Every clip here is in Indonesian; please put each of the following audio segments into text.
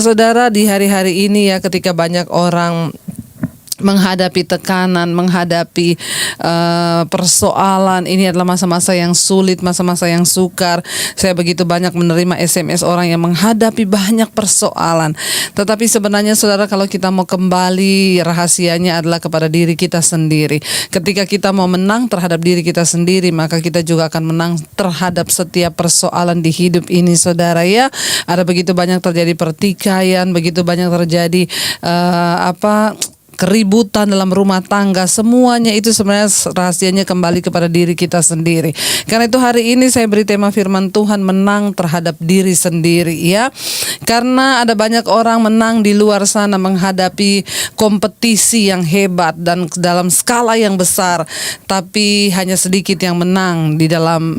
Saudara, di hari-hari ini ya, ketika banyak orang menghadapi tekanan, menghadapi persoalan, ini adalah masa-masa yang sulit, masa-masa yang sukar. Saya begitu banyak menerima SMS orang yang menghadapi banyak persoalan. Tetapi sebenarnya saudara, kalau kita mau kembali, rahasianya adalah kepada diri kita sendiri. Ketika kita mau menang terhadap diri kita sendiri, maka kita juga akan menang terhadap setiap persoalan di hidup ini, saudara ya. Ada begitu banyak terjadi pertikaian, begitu banyak terjadi keributan dalam rumah tangga. Semuanya itu sebenarnya rahasianya kembali kepada diri kita sendiri. Karena itu hari ini saya beri tema firman Tuhan, menang terhadap diri sendiri ya. Karena ada banyak orang menang di luar sana menghadapi kompetisi yang hebat dan dalam skala yang besar, tapi hanya sedikit yang menang di dalam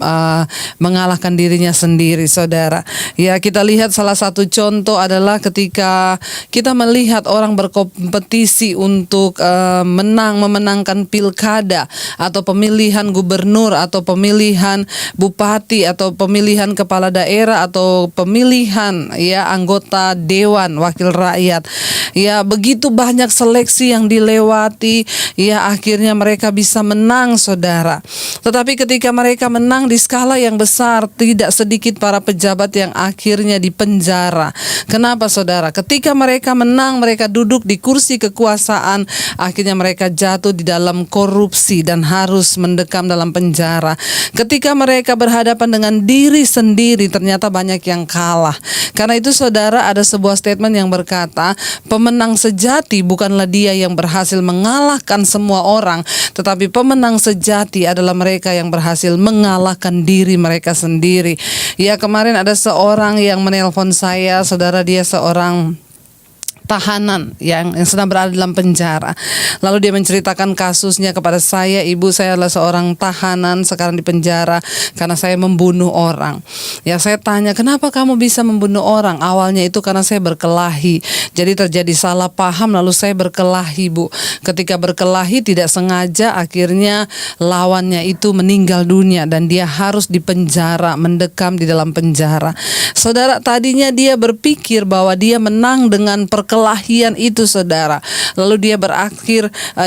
mengalahkan dirinya sendiri, saudara. Ya, kita lihat salah satu contoh adalah ketika kita melihat orang berkompetisi untuk memenangkan pilkada atau pemilihan gubernur atau pemilihan bupati atau pemilihan kepala daerah atau pemilihan ya anggota dewan wakil rakyat. Ya, begitu banyak seleksi yang dilewati, ya akhirnya mereka bisa menang, saudara. Tetapi ketika mereka menang di skala yang besar, tidak sedikit para pejabat yang akhirnya dipenjara. Kenapa, saudara? Ketika mereka menang, mereka duduk di kursi kekuasaan, akhirnya mereka jatuh di dalam korupsi dan harus mendekam dalam penjara. Ketika mereka berhadapan dengan diri sendiri, ternyata banyak yang kalah. Karena itu, saudara, ada sebuah statement yang berkata, pemenang sejati bukanlah dia yang berhasil mengalahkan semua orang, tetapi pemenang sejati adalah mereka yang berhasil mengalahkan diri mereka sendiri. Ya, kemarin ada seorang yang menelpon saya, saudara, dia seorang tahanan yang sedang berada dalam penjara. Lalu dia menceritakan kasusnya kepada saya. Ibu, saya adalah seorang tahanan sekarang di penjara karena saya membunuh orang. Ya, saya tanya, kenapa kamu bisa membunuh orang? Awalnya itu karena saya berkelahi. Jadi terjadi salah paham, lalu saya berkelahi, Bu. Ketika berkelahi tidak sengaja, akhirnya lawannya itu meninggal dunia dan dia harus dipenjara, mendekam di dalam penjara. Saudara, tadinya dia berpikir bahwa dia menang dengan perkelahian itu, saudara. Lalu dia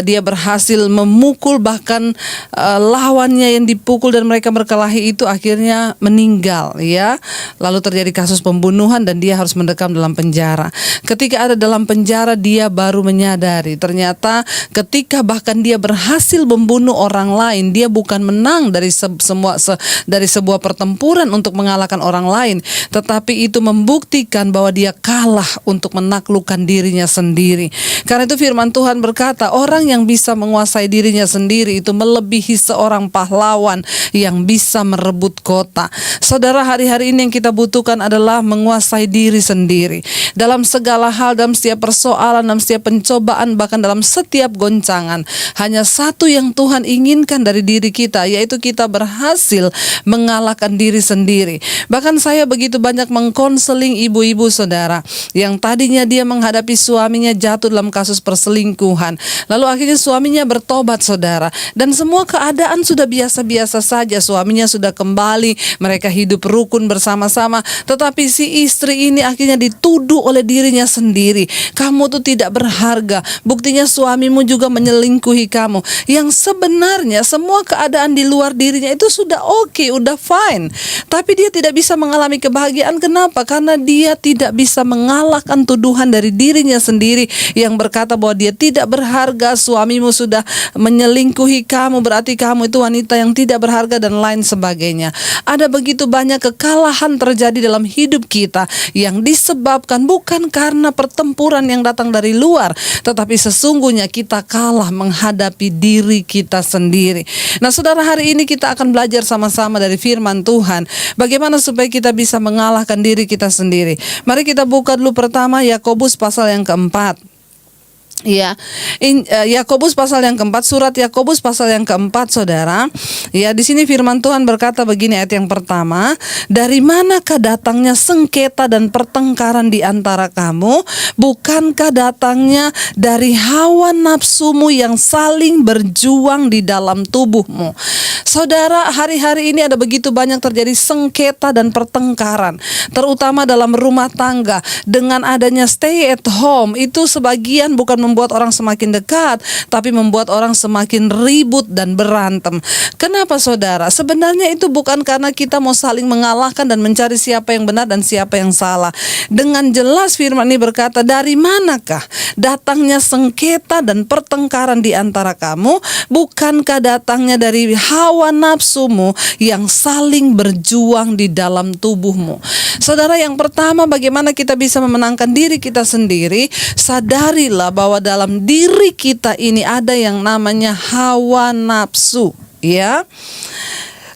dia berhasil memukul bahkan lawannya yang dipukul dan mereka berkelahi itu akhirnya meninggal ya. Lalu terjadi kasus pembunuhan dan dia harus mendekam dalam penjara. Ketika ada dalam penjara, dia baru menyadari ternyata ketika bahkan dia berhasil membunuh orang lain, dia bukan menang dari dari sebuah pertempuran untuk mengalahkan orang lain, tetapi itu membuktikan bahwa dia kalah untuk menaklukkan dirinya sendiri. Karena itu firman Tuhan berkata, orang yang bisa menguasai dirinya sendiri itu melebihi seorang pahlawan yang bisa merebut kota. Saudara, hari-hari ini yang kita butuhkan adalah menguasai diri sendiri. Dalam segala hal, dalam setiap persoalan, dalam setiap pencobaan, bahkan dalam setiap goncangan, hanya satu yang Tuhan inginkan dari diri kita, yaitu kita berhasil mengalahkan diri sendiri. Bahkan saya begitu banyak mengkonseling ibu-ibu, saudara, yang tadinya dia menghadapi suaminya jatuh dalam kasus perselingkuhan. Lalu akhirnya suaminya bertobat, saudara. Dan semua keadaan sudah biasa-biasa saja. Suaminya sudah kembali, mereka hidup rukun bersama-sama. Tetapi si istri ini akhirnya dituduh oleh dirinya sendiri. Kamu tuh tidak berharga. Buktinya suamimu juga menyelingkuhi kamu. Yang sebenarnya semua keadaan di luar dirinya itu sudah oke, udah fine. Tapi dia tidak bisa mengalami kebahagiaan. Kenapa? Karena dia tidak bisa mengalahkan tuduhan dari dirinya sendiri yang berkata bahwa dia tidak berharga, suamimu sudah menyelingkuhi kamu, berarti kamu itu wanita yang tidak berharga dan lain sebagainya. Ada begitu banyak kekalahan terjadi dalam hidup kita yang disebabkan bukan karena pertempuran yang datang dari luar, tetapi sesungguhnya kita kalah menghadapi diri kita sendiri. Nah, saudara, hari ini kita akan belajar sama-sama dari firman Tuhan, bagaimana supaya kita bisa mengalahkan diri kita sendiri. Mari kita buka dulu pertama Yakobus pasal yang keempat. Ya, Yakobus pasal yang keempat, surat Yakobus pasal yang keempat, saudara. Ya, di sini firman Tuhan berkata begini, ayat yang pertama, dari manakah datangnya sengketa dan pertengkaran di antara kamu? Bukankah datangnya dari hawa nafsumu yang saling berjuang di dalam tubuhmu? Saudara, hari-hari ini ada begitu banyak terjadi sengketa dan pertengkaran, terutama dalam rumah tangga. Dengan adanya stay at home, itu sebagian bukan membuat orang semakin dekat, tapi membuat orang semakin ribut dan berantem. Kenapa saudara? Sebenarnya itu bukan karena kita mau saling mengalahkan dan mencari siapa yang benar dan siapa yang salah. Dengan jelas firman ini berkata, dari manakah datangnya sengketa dan pertengkaran di antara kamu? Bukankah datangnya dari hawa nafsumu yang saling berjuang di dalam tubuhmu? Saudara, yang pertama, bagaimana kita bisa memenangkan diri kita sendiri? Sadarilah bahwa dalam diri kita ini ada yang namanya hawa nafsu, ya.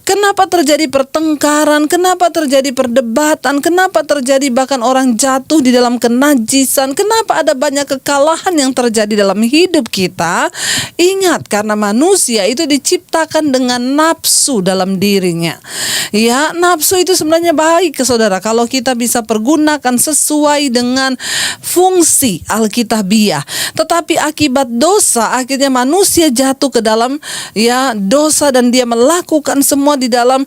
Kenapa terjadi pertengkaran? Kenapa terjadi perdebatan? Kenapa terjadi bahkan orang jatuh di dalam kenajisan? Kenapa ada banyak kekalahan yang terjadi dalam hidup kita? Ingat, karena manusia itu diciptakan dengan nafsu dalam dirinya. Ya, nafsu itu sebenarnya baik, saudara, kalau kita bisa pergunakan sesuai dengan fungsi alkitabiah. Tetapi akibat dosa, akhirnya manusia jatuh ke dalam dosa, dan dia melakukan semua di dalam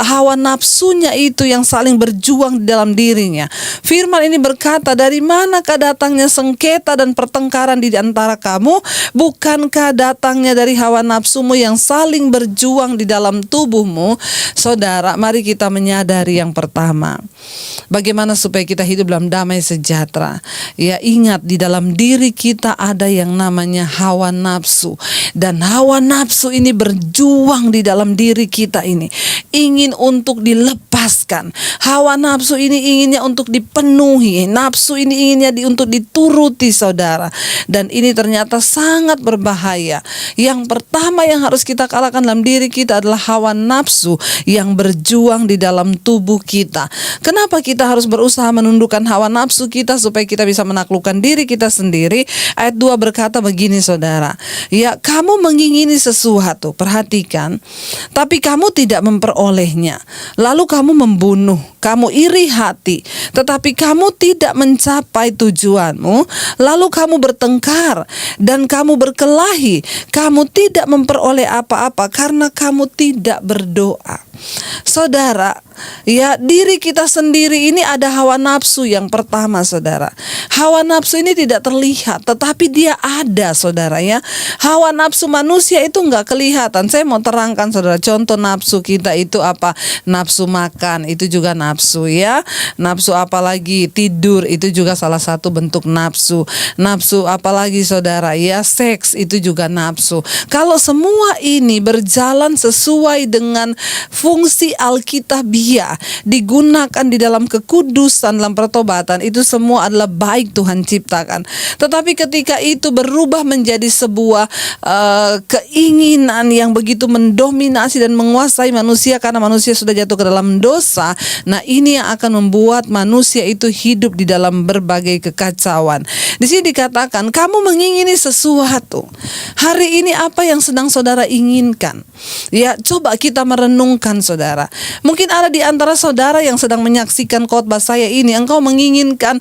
hawa nafsunya itu yang saling berjuang di dalam dirinya. Firman ini berkata, dari manakah datangnya sengketa dan pertengkaran di antara kamu? Bukankah datangnya dari hawa nafsumu yang saling berjuang di dalam tubuhmu? Saudara, mari kita menyadari yang pertama, bagaimana supaya kita hidup dalam damai sejahtera. Ya, ingat, di dalam diri kita ada yang namanya hawa nafsu, dan hawa nafsu ini berjuang di dalam diri kita ini, ingin untuk dilepaskan. Hawa nafsu ini inginnya untuk dipenuhi. Nafsu ini inginnya untuk dituruti, saudara. Dan ini ternyata sangat berbahaya. Yang pertama yang harus kita kalahkan dalam diri kita adalah hawa nafsu yang berjuang di dalam tubuh kita. Kenapa kita harus berusaha menundukkan hawa nafsu kita supaya kita bisa menaklukkan diri kita sendiri? Ayat 2 berkata begini, saudara. Ya, kamu mengingini sesuatu, perhatikan, tapi kamu tidak memperolehnya. Lalu kamu membunuh, kamu iri hati, tetapi kamu tidak mencapai tujuanmu. Lalu kamu bertengkar dan kamu berkelahi, kamu tidak memperoleh apa-apa karena kamu tidak berdoa. Saudara, ya, diri kita sendiri ini ada hawa nafsu yang pertama, saudara. Hawa nafsu ini tidak terlihat, tetapi dia ada, saudara, ya. Hawa nafsu manusia itu nggak kelihatan. Saya mau terangkan, saudara, contoh nafsu kita itu apa? Nafsu makan itu juga nafsu, ya. Nafsu apalagi? Tidur itu juga salah satu bentuk nafsu. Nafsu apalagi, saudara? Ya, seks itu juga nafsu. Kalau semua ini berjalan sesuai dengan fungsi alkitabiah, digunakan di dalam kekudusan, dalam pertobatan, itu semua adalah baik Tuhan ciptakan. Tetapi ketika itu berubah menjadi sebuah keinginan yang begitu mendominasi dan menguasai manusia karena manusia sudah jatuh ke dalam dosa, nah ini yang akan membuat manusia itu hidup di dalam berbagai kekacauan. Di sini dikatakan, kamu mengingini sesuatu. Hari ini apa yang sedang saudara inginkan? Ya, coba kita merenungkan, saudara. Mungkin ada di antara saudara yang sedang menyaksikan khotbah saya ini, engkau menginginkan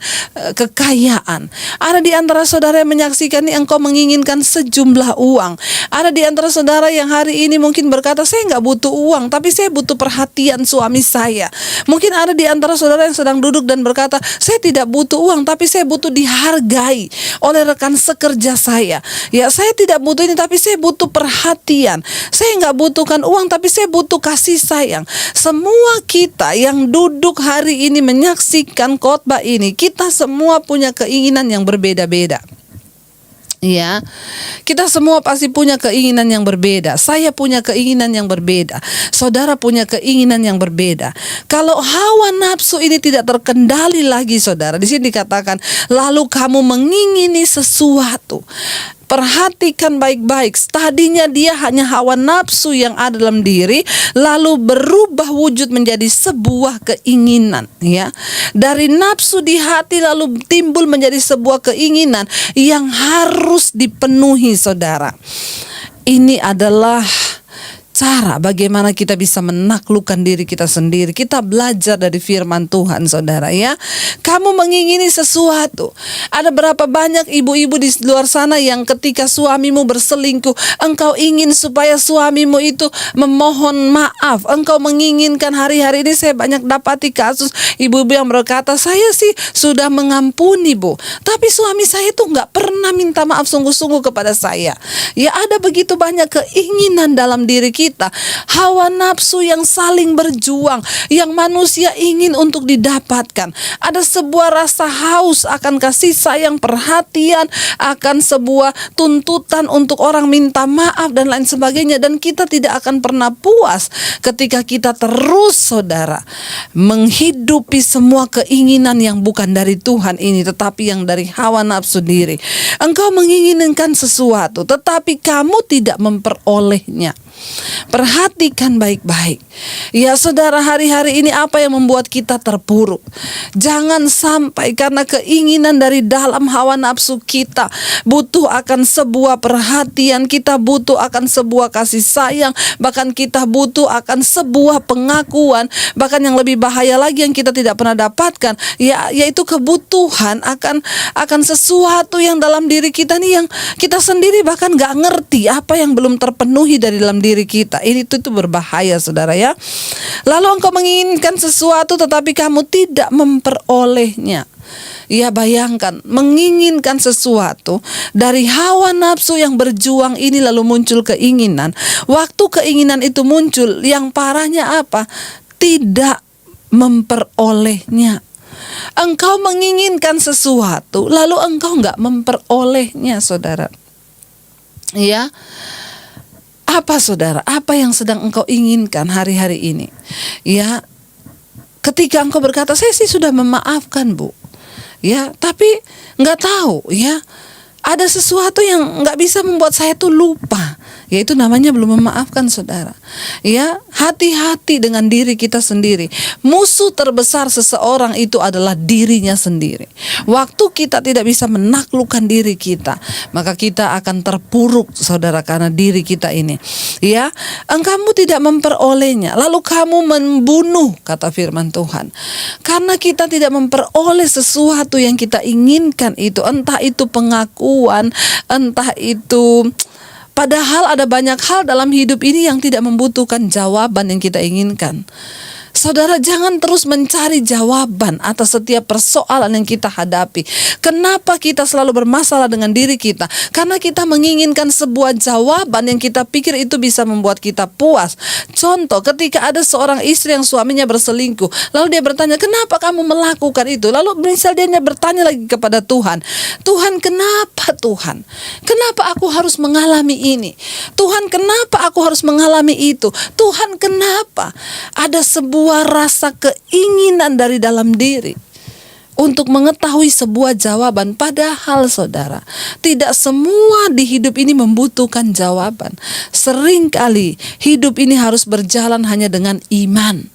kekayaan. Ada di antara saudara yang menyaksikan ini, engkau menginginkan sejumlah uang. Ada di antara saudara yang hari ini mungkin berkata, saya nggak butuh uang, tapi saya butuh perhatian suami saya. Mungkin ada di antara saudara yang sedang duduk dan berkata, saya tidak butuh uang, tapi saya butuh dihargai oleh rekan sekerja saya. Ya, saya tidak butuh ini, tapi saya butuh perhatian. Saya nggak butuhkan uang, tapi saya butuh kasih sayang. Semua kita yang duduk hari ini menyaksikan khotbah ini, kita semua punya keinginan yang berbeda-beda. Ya, kita semua pasti punya keinginan yang berbeda. Saya punya keinginan yang berbeda. Saudara punya keinginan yang berbeda. Kalau hawa nafsu ini tidak terkendali lagi, saudara, di sini dikatakan, lalu kamu mengingini sesuatu. Perhatikan baik-baik, tadinya dia hanya hawa nafsu yang ada dalam diri, lalu berubah wujud menjadi sebuah keinginan, ya. Dari nafsu di hati lalu timbul menjadi sebuah keinginan yang harus dipenuhi, saudara. Ini adalah cara bagaimana kita bisa menaklukkan diri kita sendiri. Kita belajar dari firman Tuhan, saudara ya. Kamu mengingini sesuatu. Ada berapa banyak ibu-ibu di luar sana yang ketika suamimu berselingkuh, engkau ingin supaya suamimu itu memohon maaf. Engkau menginginkan, hari-hari ini saya banyak dapati kasus ibu-ibu yang berkata, saya sih sudah mengampuni Bu, tapi suami saya itu nggak pernah minta maaf sungguh-sungguh kepada saya. Ya, ada begitu banyak keinginan dalam diri kita, hawa nafsu yang saling berjuang, yang manusia ingin untuk didapatkan. Ada sebuah rasa haus akan kasih sayang, perhatian, akan sebuah tuntutan untuk orang minta maaf dan lain sebagainya. Dan kita tidak akan pernah puas ketika kita terus, saudara, menghidupi semua keinginan yang bukan dari Tuhan ini, tetapi yang dari hawa nafsu diri. Engkau menginginkan sesuatu, tetapi kamu tidak memperolehnya. Perhatikan baik-baik. Ya saudara, hari-hari ini apa yang membuat kita terpuruk? Jangan sampai karena keinginan dari dalam hawa nafsu kita, butuh akan sebuah perhatian, kita butuh akan sebuah kasih sayang, bahkan kita butuh akan sebuah pengakuan, bahkan yang lebih bahaya lagi yang kita tidak pernah dapatkan, yaitu kebutuhan akan sesuatu yang dalam diri kita nih, yang kita sendiri bahkan gak ngerti apa yang belum terpenuhi dari dalam diri kita. Itu berbahaya, saudara ya. Lalu engkau menginginkan sesuatu tetapi kamu tidak memperolehnya. Ya, bayangkan menginginkan sesuatu dari hawa nafsu yang berjuang ini, lalu muncul keinginan. Waktu keinginan itu muncul, yang parahnya apa? Tidak memperolehnya. Engkau menginginkan sesuatu lalu engkau nggak memperolehnya, saudara. Ya, apa saudara? Apa yang sedang engkau inginkan hari-hari ini? Ya, ketika engkau berkata, saya sih sudah memaafkan Bu. Ya, tapi nggak tahu ya, ada sesuatu yang nggak bisa membuat saya tuh lupa. Yaitu namanya belum memaafkan, saudara. Ya, hati-hati dengan diri kita sendiri. Musuh terbesar seseorang itu adalah dirinya sendiri. Waktu kita tidak bisa menaklukkan diri kita, maka kita akan terpuruk, saudara, karena diri kita ini. Ya, kamu tidak memperolehnya, lalu kamu membunuh, kata firman Tuhan. Karena kita tidak memperoleh sesuatu yang kita inginkan itu, entah itu pengakuan, entah itu, padahal ada banyak hal dalam hidup ini yang tidak membutuhkan jawaban yang kita inginkan. Saudara, jangan terus mencari jawaban atas setiap persoalan yang kita hadapi. Kenapa kita selalu bermasalah dengan diri kita? Karena kita menginginkan sebuah jawaban yang kita pikir itu bisa membuat kita puas. Contoh, ketika ada seorang istri yang suaminya berselingkuh, lalu dia bertanya, kenapa kamu melakukan itu? Lalu misal dia bertanya lagi kepada Tuhan, Tuhan, kenapa Tuhan? Kenapa aku harus mengalami ini? Tuhan, kenapa aku harus mengalami itu? Tuhan, kenapa? Ada sebuah rasa keinginan dari dalam diri untuk mengetahui sebuah jawaban. Padahal saudara, tidak semua di hidup ini membutuhkan jawaban. Seringkali hidup ini harus berjalan hanya dengan iman.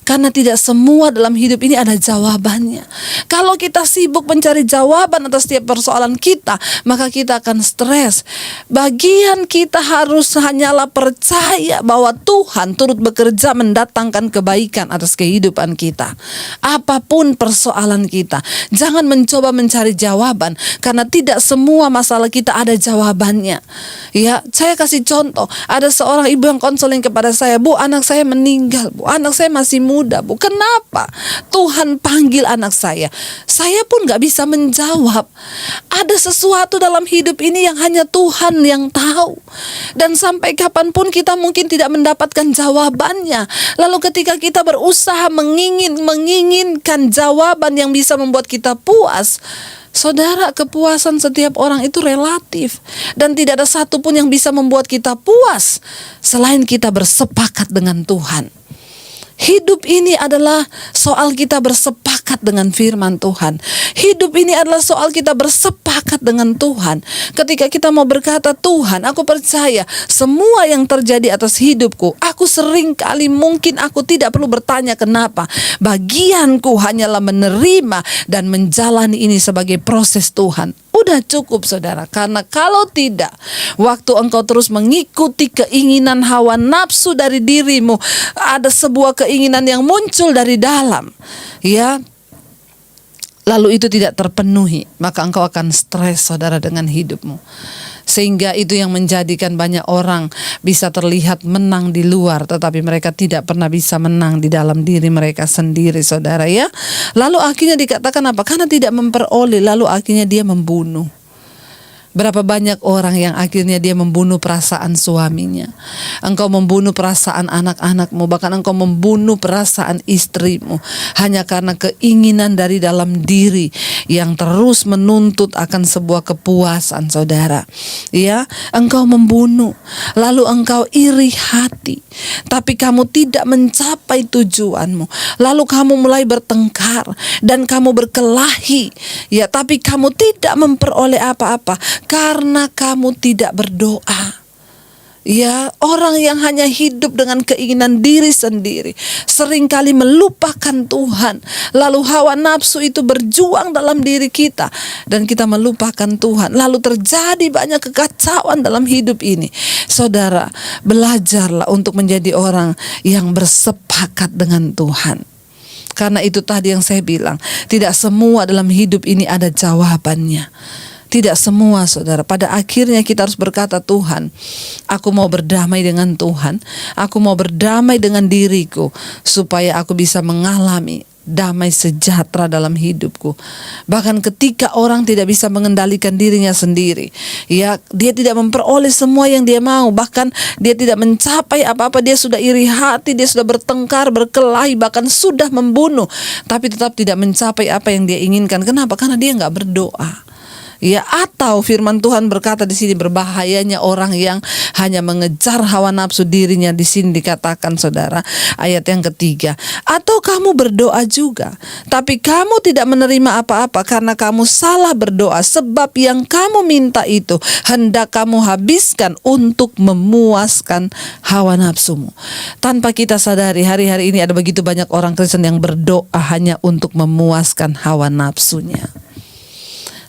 Karena tidak semua dalam hidup ini ada jawabannya. Kalau kita sibuk mencari jawaban atas setiap persoalan kita, maka kita akan stres. Bagian kita harus hanyalah percaya bahwa Tuhan turut bekerja mendatangkan kebaikan atas kehidupan kita. Apapun persoalan kita, jangan mencoba mencari jawaban, karena tidak semua masalah kita ada jawabannya. Ya, saya kasih contoh. Ada seorang ibu yang konseling kepada saya, Bu, anak saya meninggal, Bu, anak saya masih muda, Bu. Kenapa Tuhan panggil anak saya? Saya pun gak bisa menjawab. Ada sesuatu dalam hidup ini yang hanya Tuhan yang tahu. Dan sampai kapanpun kita mungkin tidak mendapatkan jawabannya. Lalu ketika kita berusaha menginginkan jawaban yang bisa membuat kita puas, saudara, kepuasan setiap orang itu relatif. Dan tidak ada satupun yang bisa membuat kita puas selain kita bersepakat dengan Tuhan. Hidup ini adalah soal kita bersepakat dengan firman Tuhan. Hidup ini adalah soal kita bersepakat dengan Tuhan. Ketika kita mau berkata, Tuhan, aku percaya semua yang terjadi atas hidupku, aku sering kali mungkin aku tidak perlu bertanya kenapa. Bagianku hanyalah menerima dan menjalani ini sebagai proses Tuhan. sudah cukup saudara. Karena kalau tidak, waktu engkau terus mengikuti keinginan hawa nafsu dari dirimu, ada sebuah keinginan yang muncul dari dalam, ya, lalu itu tidak terpenuhi, maka engkau akan stres saudara dengan hidupmu. Sehingga itu yang menjadikan banyak orang bisa terlihat menang di luar, tetapi mereka tidak pernah bisa menang di dalam diri mereka sendiri saudara, ya. Lalu akhirnya dikatakan apa? Karena tidak memperoleh, lalu akhirnya dia membunuh. Berapa banyak orang yang akhirnya dia membunuh perasaan suaminya. Engkau membunuh perasaan anak-anakmu, bahkan engkau membunuh perasaan istrimu, hanya karena keinginan dari dalam diri yang terus menuntut akan sebuah kepuasan saudara. Ya, engkau membunuh, lalu engkau iri hati, tapi kamu tidak mencapai tujuanmu. Lalu kamu mulai bertengkar dan kamu berkelahi, ya, tapi kamu tidak memperoleh apa-apa karena kamu tidak berdoa. Ya, orang yang hanya hidup dengan keinginan diri sendiri seringkali melupakan Tuhan. Lalu hawa nafsu itu berjuang dalam diri kita dan kita melupakan Tuhan. Lalu terjadi banyak kekacauan dalam hidup ini. Saudara, belajarlah untuk menjadi orang yang bersepakat dengan Tuhan. Karena itu tadi yang saya bilang, tidak semua dalam hidup ini ada jawabannya. Tidak semua saudara. Pada akhirnya kita harus berkata, Tuhan, aku mau berdamai dengan Tuhan. Aku mau berdamai dengan diriku, supaya aku bisa mengalami damai sejahtera dalam hidupku. Bahkan ketika orang tidak bisa mengendalikan dirinya sendiri, ya, dia tidak memperoleh semua yang dia mau, bahkan dia tidak mencapai apa-apa, dia sudah iri hati, dia sudah bertengkar, berkelahi, bahkan sudah membunuh, tapi tetap tidak mencapai apa yang dia inginkan. Kenapa? Karena dia nggak berdoa. Ya, atau firman Tuhan berkata di sini, berbahayanya orang yang hanya mengejar hawa nafsu dirinya. Di sini dikatakan saudara, ayat yang ketiga, atau kamu berdoa juga, tapi kamu tidak menerima apa-apa karena kamu salah berdoa, sebab yang kamu minta itu hendak kamu habiskan untuk memuaskan hawa nafsumu. Tanpa kita sadari, hari-hari ini ada begitu banyak orang Kristen yang berdoa hanya untuk memuaskan hawa nafsunya.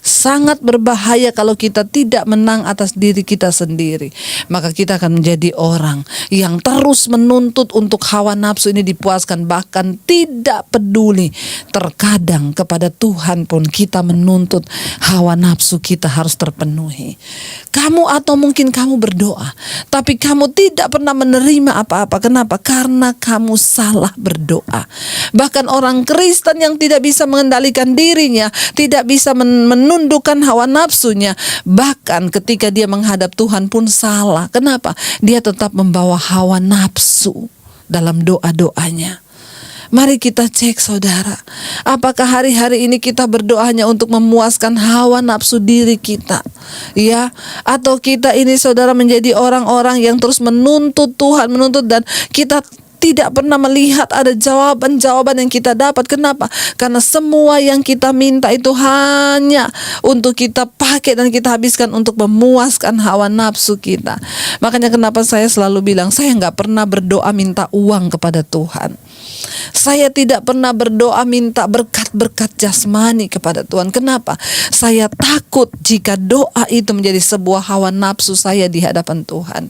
Sangat berbahaya kalau kita tidak menang atas diri kita sendiri. Maka kita akan menjadi orang yang terus menuntut untuk hawa nafsu ini dipuaskan, bahkan tidak peduli. Terkadang kepada Tuhan pun kita menuntut hawa nafsu kita harus terpenuhi. Kamu atau mungkin kamu berdoa, tapi kamu tidak pernah menerima apa-apa. Kenapa? Karena kamu salah berdoa. Bahkan orang Kristen yang tidak bisa mengendalikan dirinya, tidak bisa menundukkan hawa nafsunya, bahkan ketika dia menghadap Tuhan pun salah. Kenapa? Dia tetap membawa hawa nafsu dalam doa-doanya. Mari kita cek saudara, apakah hari-hari ini kita berdoa hanya untuk memuaskan hawa nafsu diri kita, ya? Atau kita ini saudara menjadi orang-orang yang terus menuntut Tuhan, menuntut, dan kita tidak pernah melihat ada jawaban-jawaban yang kita dapat. Kenapa? Karena semua yang kita minta itu hanya untuk kita pakai dan kita habiskan untuk memuaskan hawa nafsu kita. Makanya kenapa saya selalu bilang, saya nggak pernah berdoa minta uang kepada Tuhan. Saya tidak pernah berdoa minta berkat-berkat jasmani kepada Tuhan. Kenapa? Saya takut jika doa itu menjadi sebuah hawa nafsu saya di hadapan Tuhan.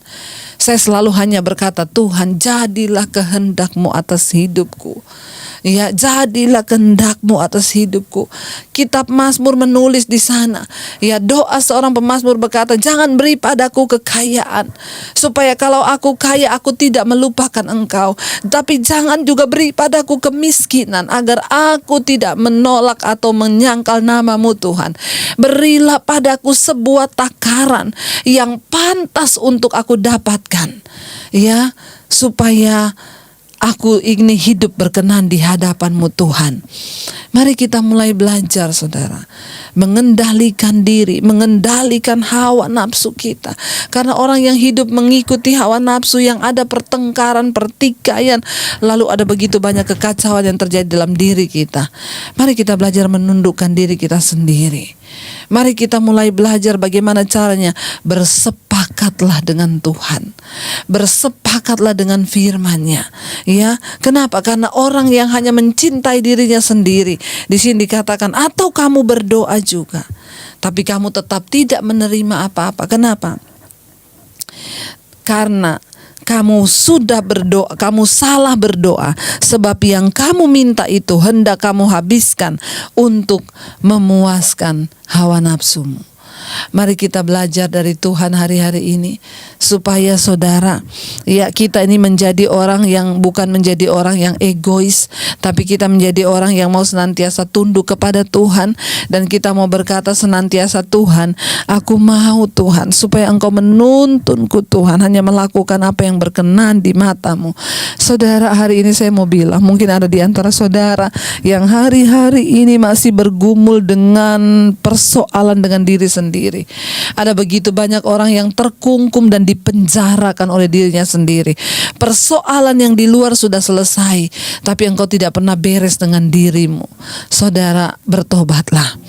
Saya selalu hanya berkata, Tuhan, jadilah kehendak-Mu atas hidupku. Ya, jadilah kehendak-Mu atas hidupku. Kitab Mazmur menulis di sana, ya, doa seorang pemazmur berkata, jangan beri padaku kekayaan, supaya kalau aku kaya aku tidak melupakan Engkau. Tapi jangan juga beri padaku kemiskinan, agar aku tidak menolak atau menyangkal nama-Mu Tuhan. Berilah padaku sebuah takaran yang pantas untuk aku dapatkan, ya, supaya aku ingin hidup berkenan di hadapan-Mu Tuhan. Mari kita mulai belajar saudara, mengendalikan diri, mengendalikan hawa nafsu kita. Karena orang yang hidup mengikuti hawa nafsu, yang ada pertengkaran, pertikaian, lalu ada begitu banyak kekacauan yang terjadi dalam diri kita. Mari kita belajar menundukkan diri kita sendiri. Mari kita mulai belajar bagaimana caranya. Bersepakatlah dengan Tuhan, bersepakatlah dengan firman-Nya, ya. Kenapa? Karena orang yang hanya mencintai dirinya sendiri, di sini dikatakan, atau kamu berdoa juga, tapi kamu tetap tidak menerima apa-apa. Kenapa? Karena kamu sudah berdoa, kamu salah berdoa, sebab yang kamu minta itu hendak kamu habiskan untuk memuaskan hawa nafsumu. Mari kita belajar dari Tuhan hari-hari ini, supaya saudara, ya, kita ini menjadi orang yang bukan menjadi orang yang egois, tapi kita menjadi orang yang mau senantiasa tunduk kepada Tuhan, dan kita mau berkata senantiasa, Tuhan, aku mau Tuhan, supaya Engkau menuntunku Tuhan, hanya melakukan apa yang berkenan di matamu. Saudara, hari ini saya mau bilang, mungkin ada di antara saudara yang hari-hari ini masih bergumul dengan persoalan dengan diri sendiri. Ada begitu banyak orang yang terkungkum dan dipenjarakan oleh dirinya sendiri. Persoalan yang di luar sudah selesai, tapi engkau tidak pernah beres dengan dirimu. Saudara, bertobatlah.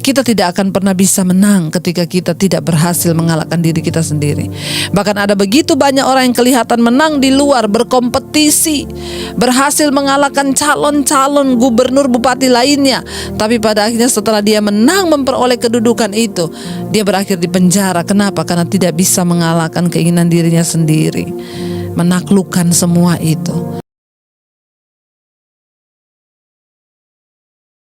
Kita tidak akan pernah bisa menang ketika kita tidak berhasil mengalahkan diri kita sendiri. Bahkan ada begitu banyak orang yang kelihatan menang di luar, berkompetisi, berhasil mengalahkan calon-calon gubernur, bupati lainnya. Tapi pada akhirnya setelah dia menang memperoleh kedudukan itu, dia berakhir di penjara. Kenapa? Karena tidak bisa mengalahkan keinginan dirinya sendiri, menaklukkan semua itu.